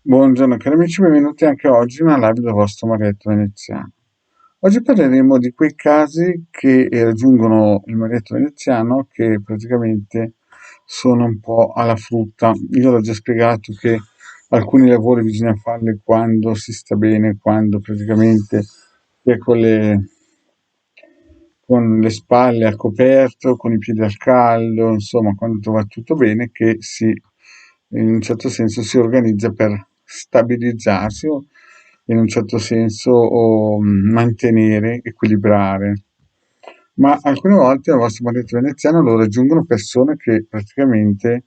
Buongiorno cari amici, benvenuti anche oggi nella live del vostro Marietto Veneziano. Oggi parleremo di quei casi che raggiungono il Marietto Veneziano che praticamente sono un po' alla frutta. Io l'ho già spiegato che alcuni lavori bisogna farli quando si sta bene, quando praticamente si è con le spalle a coperto, con i piedi al caldo, insomma, quando va tutto bene, che in un certo senso si organizza per stabilizzarsi o in un certo senso mantenere, equilibrare. Ma alcune volte nel vostro marito veneziano lo raggiungono persone che praticamente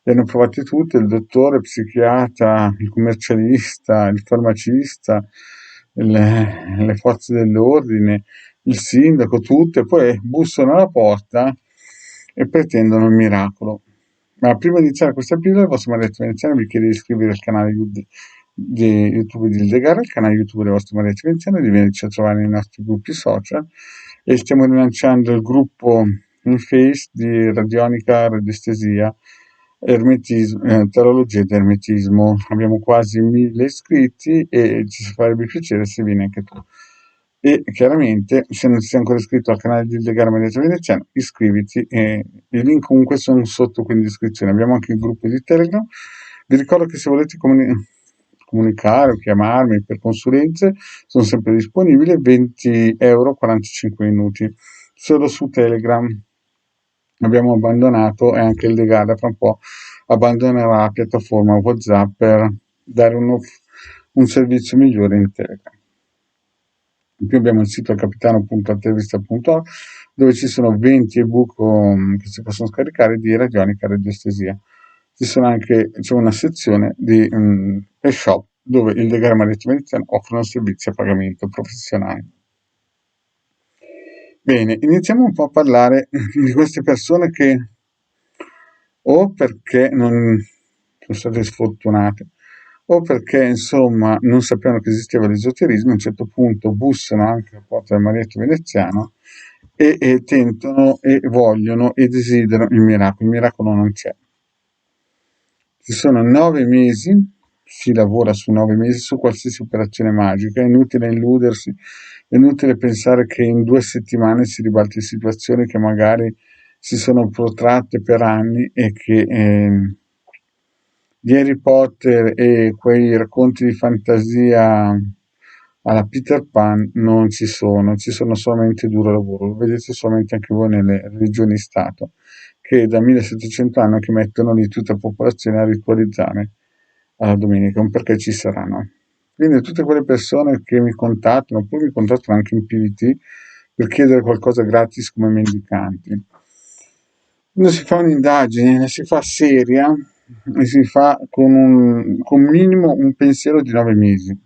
le hanno provate tutte, il dottore, il psichiatra, il commercialista, il farmacista, le forze dell'ordine, il sindaco, tutte, poi bussano alla porta e pretendono il miracolo. Ma prima di iniziare questa pillola, il vostro maledetto veneziano vi chiede di iscrivervi al canale di YouTube di Ildegara, il canale YouTube del vostro maledetto veneziano, di venirci a trovare nei nostri gruppi social e stiamo rilanciando il gruppo in Face di radionica, radiestesia, ermetismo, tarologia ed ermetismo. Abbiamo quasi 1000 iscritti e ci farebbe piacere se vieni anche tu. E chiaramente, se non ti sei ancora iscritto al canale di Ildegara Mediato Veneziano, iscriviti. I link comunque sono sotto qui in descrizione. Abbiamo anche il gruppo di Telegram. Vi ricordo che se volete comunicare o chiamarmi per consulenze, sono sempre disponibile. 20 euro, 45 minuti. Solo su Telegram abbiamo abbandonato e anche il Legale fra un po' abbandonerà la piattaforma WhatsApp per dare un servizio migliore in Telegram. In più abbiamo il sito capitano.intervista.org dove ci sono 20 ebook che si possono scaricare di radionica e radiestesia. C'è una sezione di e-shop dove il Legare Maritimo Veneziano offrono servizi a pagamento professionale. Bene, iniziamo un po' a parlare di queste persone che o perché non sono state sfortunate o perché insomma non sapevano che esisteva l'esoterismo, a un certo punto bussano anche alla porta del Marietto Veneziano e tentano e vogliono e desiderano il miracolo non c'è. Ci sono 9 mesi, si lavora su 9 mesi su qualsiasi operazione magica, è inutile illudersi, è inutile pensare che in 2 settimane si ribalti situazioni che magari si sono protratte per anni e che di Harry Potter e quei racconti di fantasia alla Peter Pan non ci sono solamente duro lavoro, lo vedete solamente anche voi nelle religioni Stato, che da 1700 anni che mettono lì tutta la popolazione a ritualizzare alla domenica, un perché ci saranno. Quindi tutte quelle persone che mi contattano, poi mi contattano anche in PVT per chiedere qualcosa gratis come mendicanti. Quando si fa un'indagine, la si fa seria e si fa con minimo un pensiero di 9 mesi.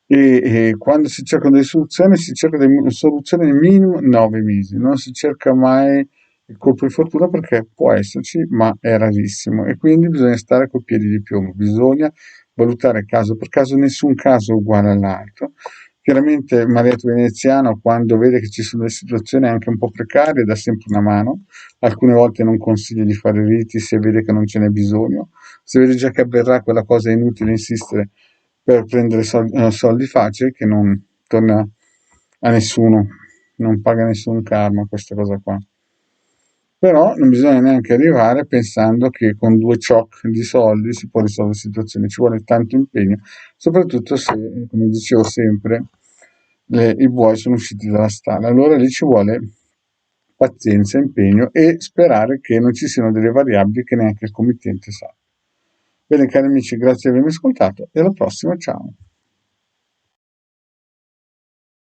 E quando si cercano delle soluzioni, si cerca delle soluzioni nel minimo 9 mesi, non si cerca mai il colpo di fortuna perché può esserci, ma è rarissimo e quindi bisogna stare coi piedi di piombo, bisogna valutare caso per caso, nessun caso è uguale all'altro. Chiaramente il Marietto Veneziano, quando vede che ci sono delle situazioni anche un po' precarie, dà sempre una mano. Alcune volte non consiglia di fare riti se vede che non ce n'è bisogno. Se vede già che avverrà quella cosa è inutile insistere per prendere soldi facili che non torna a nessuno, non paga nessun karma questa cosa qua. Però non bisogna neanche arrivare pensando che con 2 ciocche di soldi si può risolvere la situazione, ci vuole tanto impegno, soprattutto se, come dicevo sempre, i buoi sono usciti dalla stalla. Allora lì ci vuole pazienza, impegno e sperare che non ci siano delle variabili che neanche il committente sa. Bene cari amici, grazie di avermi ascoltato e alla prossima, ciao.